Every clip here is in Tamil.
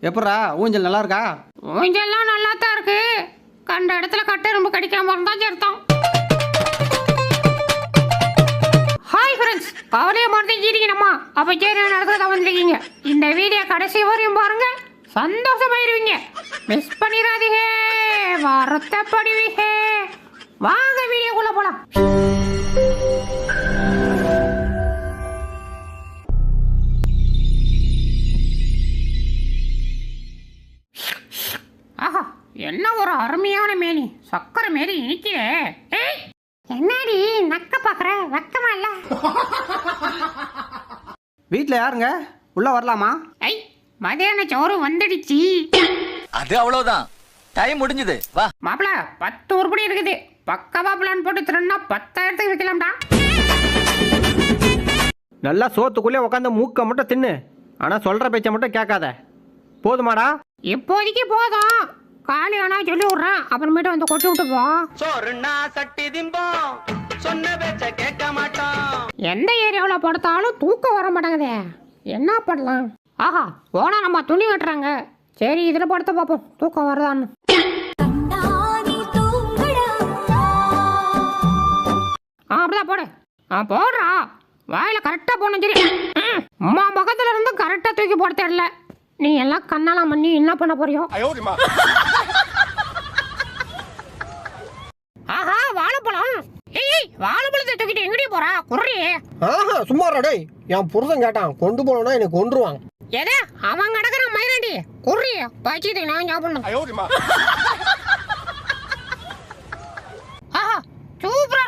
எப்படா ஊஞ்சல் நல்லா இருக்கா? ஊஞ்சல்லாம் நல்லா தான் இருக்கு. கண்ட இடத்துல கட்டை ரொம்ப கடிக்காம இருந்தா சேர்த்தான். ஹாய் ஃப்ரெண்ட்ஸ், கவலையை மறந்துச்சிருக்கீங்கம்மா. அப்போ சரி நடக்கிறத வந்திருக்கீங்க. இந்த வீடியோ கடைசி வரையும் பாருங்க, சந்தோஷமாயிருவீங்க. மிஸ் பண்ணிடாதீங்க, வருத்தப்படுவீங்க. வாங்க வீடியோக்குள்ள போலாம். ஆஹா, என்ன ஒரு அருமையான மேனி, சக்கரை மாரி இனிக்கிறே. என்னடி நக்க பாக்குற, வெக்கமா இல்ல? வீட்டில் யாருங்க? உள்ள வரலாமா? ஐ, மதியான சோறு வந்துடுச்சு. அது அவ்வளவுதான், டைம் முடிஞ்சது. வா மாப்பிள, 10 உருப்படி இருக்குது. பக்காவா பிளான் போட்டு திருன்னா 10,000க்கு விற்கலாம்டா. நல்லா சோத்துக்குள்ளே உட்காந்து மூக்க மட்டும் தின்னு, ஆனால் சொல்கிற பேச்சை மட்டும் கேட்காத. போதுமாடா? இப்போதைக்கு போதும். காலி ஆனா சொல்லி விட்றேன், அப்புறமேட்டு வந்து கொட்டி விட்டு போ. சோறுனா சட்டி திம்போம், சொன்ன பேச்ச கேட்க மாட்டோம். எந்த ஏரியாவில் படுத்தாலும் தூக்கம் வர மாட்டேங்குதே, என்ன பண்ணலாம்? ஆஹா, ஓனா நம்ம துணி கட்டுறாங்க. சரி, இதில் படுத்த பார்ப்போம், தூக்கம் வருதான்னு. அப்படிதான் போடு. போடுறா, வாயில கரெக்டாக போடணும். சரி, அம்மா பக்கத்துல இருந்து கரெக்டாக தூக்கி போட தெரியல. நீ எல்லாம் கண்ணெல்லாம் பண்ணி என்ன பண்ண போறியோ? ஆஹா, வாழைப்பழம். ஏய், வாழைப்பழத்தை தூக்கிட்டு எங்கடி போறா? குர்ரி. ஆஹா, சும்மா டேய், என் புருஷன் கேட்டான், கொண்டு போனா எனக்கு கொண்டுருவாங்க. எதே அவன் கிடக்குறான் மயிலாண்டி, குர்ரி பச்சிதை நான் சாப்பிடணும். ஆஹா, சூப்பரா.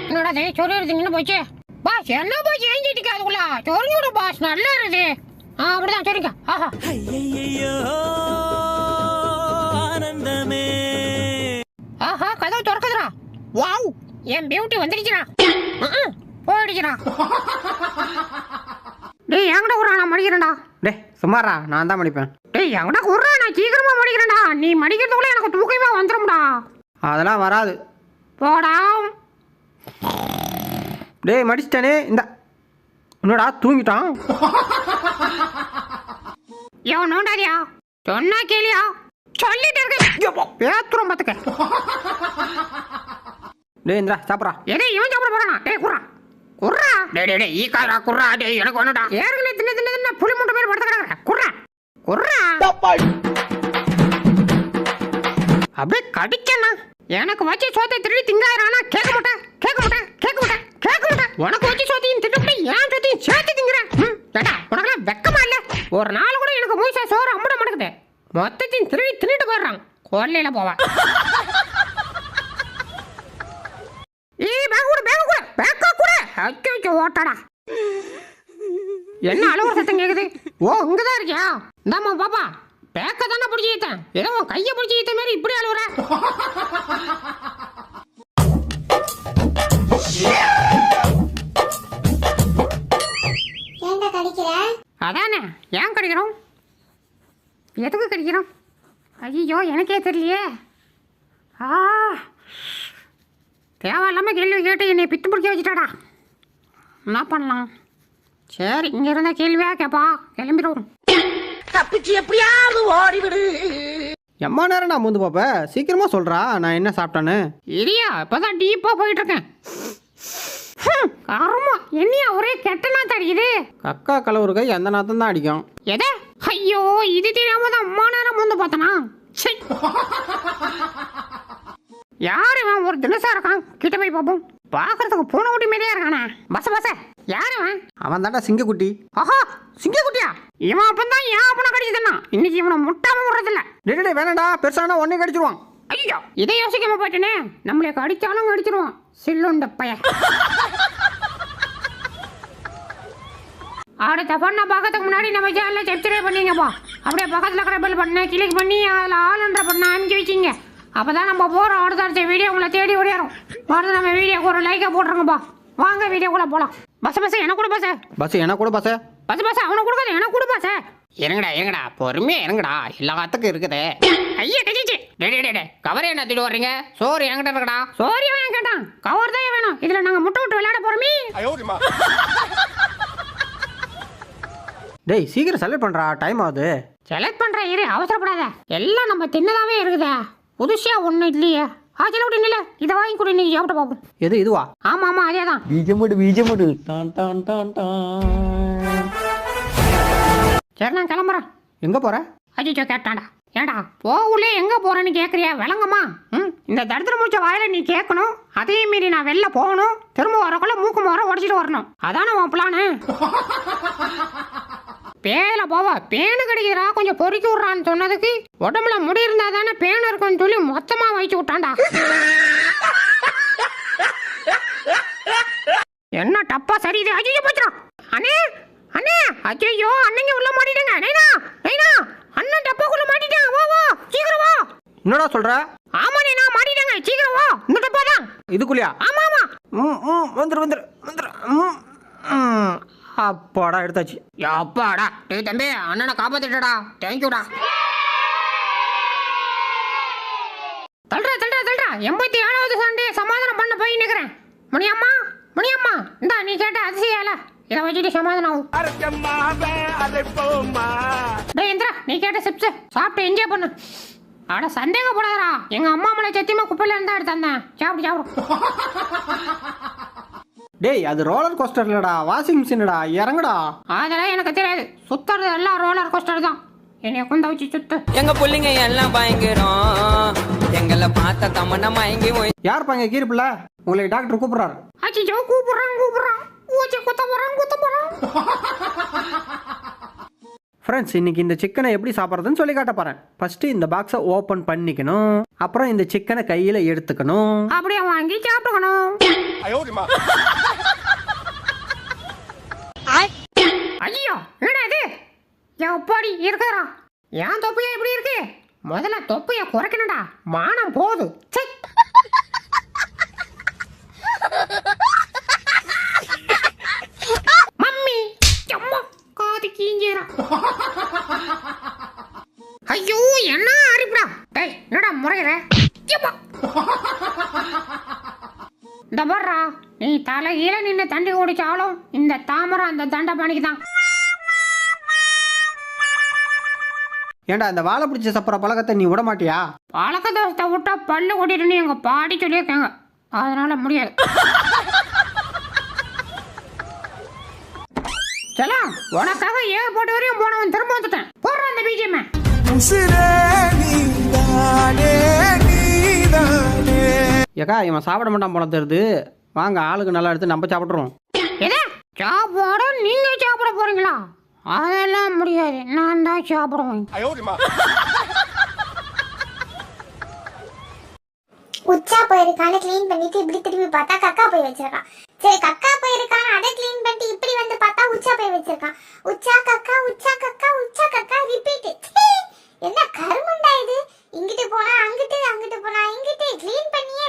என்னடா டேய், சொல்லிருந்தீங்கன்னு போச்சு. பாஸ் என்ன போச்சு ஏஞ்சிட்டு அதுக்குள்ள சொல்லிவிட பாஸ், நல்லா இருக்குது. அப்படிதான் சரிங்க. ஆஹா, ஆஹா, கதவு திறக்குதுடா. வாவ், என் பியூட்டி வந்துடுச்சுடா. போயிடுச்சுடா. டேய், என்கிட்ட குறா, நான் மடிக்கிறேன்டா. டே சும்மாரா, நான் தான் மடிப்பேன். டேய், என்கிட்ட குறா, நான் சீக்கிரமா மடிக்கிறேன்டா. நீ மடிக்கிறதுக்குள்ள எனக்கு தூக்கமே வந்துடும்டா. அதெல்லாம் வராது. போடா. டேய் மடிச்சிட்டானே, இந்த என்னடா தூங்கிட்டான்? எவன் நோண்டாதியா? சொன்னா கேளியா? சொல்லிட்டு இருக்க பேத்துறோம் பாத்துக்க. டேய் இந்தா சாப்பிட்றா. எதே இவன் சாப்பிட போறானா? டேய் குறா குறா. டேய் டேய் டேய், ஈ காரா குறா. டேய் எனக்கு ஒண்ணுடா. ஏற்கனவே தின்ன தின்ன தின்ன புளி மூட்டை பேர் படுத்து கிடக்குற. குறா குறா. அப்படியே கடிச்சனா. எனக்கு வச்சு சோத்தை திருடி திங்காயிரானா? கேட்க மாட்டேன், கேட்க மாட்டேன், கேட்க மாட்டேன், கேட்க மாட்டேன். உனக்கு வச்சு சோத்தையும் திட்டுப்படி ஏன் சோத்தையும் சேர்த்து திங்கிறேன்? ஏடா, உனக்குலாம் வெக்கமா இல்ல? ஒரு நாள் கூட எனக்கு மூசா சோறு அம்பட மாட்டேங்குது. மொத்தத்தையும் திருடி தின்னுட்டு போயிடுறான். கொல்லையில போவான். ஓட்டடா. என்ன அளவு சத்தம் கேக்குது? ஓ, இங்கதான் இருக்கியா? இந்தாமா பாப்பா, பேக்க தானே பிடிச்சி ஈத்தேன். ஏதோ உன் கையை பிடிச்சி ஈத்த மாதிரி இப்படி அழுவுற. அதானே, ஏன் கடிக்கிறோம்? எதுக்கு கடிக்கிறோம்? ஐயோ, எனக்கே தெரியலையே. தேவையில்லாம கேள்வி கேட்டு என்னை பித்து பிடிக்க வச்சுட்டாடா. என்ன பண்ணலாம்? சரி, இங்க இருந்த கேள்வியா கேப்பா, கிளம்பிடுவோம். தப்பிச்சு எப்படியாவது ஓடிவிடு. எம்மா நேரம் நான் முந்து பாப்ப, சீக்கிரமா சொல்றா நான் என்ன சாப்பிட்டான்னு. இரியா, இப்பதான் டீப்பா போயிட்டு இருக்கேன். கருமா, என்னையா ஒரே கெட்டனா தெரியுது. கக்கா கலவுருக்கை எந்த நாத்தம் தான் அடிக்கும். எதே? ஐயோ, இது தெரியாம தான் அம்மா நேரம் முந்து பார்த்தனா. யாரு இவன்? ஒரு தினசா இருக்கான். கிட்ட போய் பார்ப்போம். பாக்குறதுக்கு பூனை குட்டி மாதிரியா இருக்கானே. பச பச, யாரு அவன்? அவன் தாண்டா சிங்கக்குட்டி. ஆஹா, சிங்கக்குட்டியா? இவன் அப்பந்தான் ஏன் அப்பனை கடிச்சதுன்னா இன்னைக்கு இவனை முட்டாம விடுறதில்ல. டே வேணாண்டா, பெருசானா ஒன்னே கடிச்சிருவான். ஐயோ, இதை யோசிக்காம போயிட்டேனே. நம்மளை கடிச்சாலும் கடிச்சிருவான் சில்லுண்ட பைய. அடுத்த பண்ண பார்க்கறதுக்கு முன்னாடி நம்ம சேனலை சப்ஸ்கிரைப் பண்ணிங்கப்பா. அப்படியே பக்கத்தில் இருக்கிற பெல் பட்டனை கிளிக் பண்ணி அதில் ஆளுன்ற பட்டனை அனுப்பிச்சு வச்சிங்க. அப்பதான் நம்ம போகிற அடுத்த வீடியோ உங்களை தேடி ஓடிடும். மறந்து நம்ம வீடியோக்கு ஒரு லைக்கை போட்டுருங்கப்பா. வாங்க வீடியோக்குள்ள போகலாம். பஸ் பஸ் என்ன கூட பஸ் பஸ் என்ன கூட பஸ் பஸ் பஸ் அவனை கொடுக்காது, எனக்கு கூட பஸ். இறங்கடா இறங்கடா, பொறுமையா இறங்கடா, எல்லாத்துக்கும் இருக்குது. ஐயா கழிச்சு கவரை என்ன திட்டு வர்றீங்க? சோறு என்கிட்ட இருக்கடா. சோறு வேணும் கேட்டான், கவர் தான் வேணும். இதுல நாங்க முட்டை விட்டு விளையாட போறோமே. டேய் சீக்கிரம் செலக்ட் பண்ணுறா, டைம் ஆகுது. செலக்ட் பண்ற இரு, அவசரப்படாத. எல்லாம் நம்ம தின்னதாவே இருக்குதே, புதுசா ஒன்றும் இல்லையே. ஆச்சல விட்டு நில்ல, இதை வாங்கி கொடு, நீ சாப்பிட்டு பார்ப்போம். எது இதுவா? ஆமா ஆமா அதே தான். பீஜமுடு டான் டான் டான் டான். சரி நான் கிளம்புறேன். எங்கே போகிற? அஜிச்சோ கேட்டான்டா. ஏண்டா போகலே எங்க போறேன்னு கேட்குறியா? விளங்கம்மா. இந்த தரித்திர முடிச்ச வாயில நீ கேட்கணும், அதே மீறி நான் வெளில போகணும், திரும்ப வரக்குள்ள மூக்கு மோர உடச்சிட்டு வரணும். அதானே உன் பிளானு? பேல போவா, பேனு கிடைக்கிறா, கொஞ்சம் பொறுக்கி விட்றான்னு சொன்னதுக்கு உடம்புல முடி இருந்தா தானே பேனு இருக்குன்னு சொல்லி மொத்தமா வச்சு விட்டான்டா. என்ன டப்பா சரி இது? அஜிச்சோ போச்சுடா. அண்ணே அண்ணே, அஜய்யோ அண்ணங்க உள்ள மாட்டிட்டேங்க. நைனா நைனா, அண்ணன் டப்பாக்குள்ள மாட்டிட்டேன், வா வா சீக்கிரம் வா. என்னடா சொல்கிற? ஆமா நைனா மாட்டிட்டேங்க, சீக்கிரம் வா. இந்த டப்பா தான். இதுக்குள்ளியா? ஆமா ஆமா. வந்துரு வந்துரு வந்துரு. அப்பாடா எடுத்தாச்சு. அப்பாடா. டேய் தம்பி, அண்ணனை காப்பாத்திட்டடா, தேங்க்யூடா. தள்ளுறா தள்ளுறா தள்ளுறா. 87வது சண்டையை சமாதானம் பண்ண போய் நிக்கிறேன். மணியம்மா மணியம்மா, இந்தா நீ கேட்ட அதிசயால இதை வச்சுட்டு சமாதானம் ஆகும். டேய் இந்திரா, நீ கேட்ட சிப்ஸ் சாப்பிட்டு என்ஜாய் பண்ணு. அட சந்தேகப்படாதடா, எங்க அம்மா மலை சத்தியமா குப்பையில இருந்தா எடுத்து தந்தேன். சாப்பிடு சாப்பிடு. டேய் அது ரோலர் கோஸ்டர் இல்லடா, வாஷிங் மிஷின்டா, இறங்குடா. அதெல்லாம் எனக்கு தெரியாது, சுத்துறது எல்லாம் ரோலர் கோஸ்டர் தான். என்னைய குந்த வச்சு சுத்து. எங்க புள்ளைங்க எல்லாம் பயங்கரம், எங்களை பார்த்த தமன்னா மயங்கி யார் பாங்க கீரி பிள்ளை? உங்களை டாக்டர் கூப்பிடுறாரு. அச்சிச்சோ கூப்பிடுறான் கூப்பிடுறான். ஊச்சி குத்த போறான் குத்த போறான். ஃப்ரெண்ட்ஸ், இன்னைக்கு இந்த சிக்கனை எப்படி சாப்பிட்றதுன்னு சொல்லி காட்ட போறேன். ஃபர்ஸ்ட் இந்த பாக்ஸை ஓபன் பண்ணிக்கணும், அப்புறம் இந்த சிக்கனை கையில எடுத்துக்கணும், அப்படியே வாங்கி சாப்பிட்டுக்கணும். ஐயோ என்னடா இது? எப்படி இருக்குறா? ஏன் தொப்பையா இப்படி இருக்கு? முதல்ல தொப்பைய குறைக்கணும்டா, மானம் போகுது. சை. மம்மி அம்மா காது கீஞ்சிரா. ஐயோ என்ன அரிப்புடா. டேய் என்னடா முறையற? இந்த பாருடா, நீ தலையில நின்று தண்டி குடிச்சாலும் இந்த தாமரை அந்த தண்டை பண்ணிக்குதான். ஏண்டா இந்த வாழை பிடிச்ச சப்புற பழக்கத்தை நீ விட மாட்டியா? பழக்க தோசத்தை விட்டா பல்லு கொட்டிட்டுன்னு எங்க பாடி சொல்லியிருக்காங்க, அதனால முடியாது. சலா, உனக்காக ஏகப்பட்ட வரையும் போனவன் திரும்ப வந்துட்டேன். போடுற அந்த பிஜிஎம். ஏக்கா இவன் சாப்பிட மாட்டான் போல தெரியுது, வாங்க ஆளுக்கு நல்லா எடுத்து நம்ம சாப்பிட்றோம். எது சாப்பாடு? நீங்க சாப்பிட போறீங்களா? அதெல்லாம் முடியாது, நான் தான் சாப்பிடுவேன். உச்சா போயிருக்கான்னு கிளீன் பண்ணிட்டு இப்படி திரும்பி பார்த்தா கக்கா போய் வச்சிருக்கான். சரி கக்கா போயிருக்கான், அதை கிளீன் பண்ணிட்டு இப்படி வந்து பார்த்தா உச்சா போய் வச்சிருக்கான். உச்சா கக்கா உச்சா கக்கா உச்சா கக்கா ரிப்பீட். என்ன கருமண்டா இது? இங்கிட்டு போனா அங்கிட்டு, அங்கிட்டு போனா இங்கிட்டு, கிளீன் பண்ணியே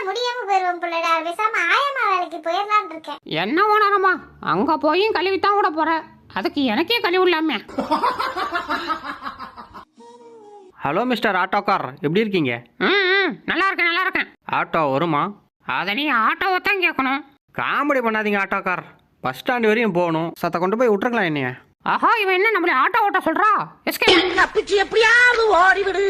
முடியாம போயிருவோம் பிள்ளைடா. பேசாம ஆயம்மா வேலைக்கு போயிடலான் இருக்கேன். என்ன ஓனரம்மா, அங்க போய் கழுவித்தான் கூட போற, அதுக்கு எனக்கே கழிவு இல்லாம. ஹலோ மிஸ்டர் ஆட்டோக்கார், எப்படி இருக்கீங்க? நல்லா இருக்கேன் நல்லா இருக்கேன். ஆட்டோ வருமா? அதை நீ ஆட்டோவை தான் கேட்கணும். காமெடி பண்ணாதீங்க ஆட்டோக்கார், பஸ் ஸ்டாண்டு வரையும் போகணும், சத்த கொண்டு போய் விட்டுருக்கலாம் என்னைய. ஆஹா, இவன் என்ன நம்மள ஆட்டோ ஓட்ட சொல்றா? எஸ்கே தப்பிச்சு எப்படியாவது ஓடிவிடு.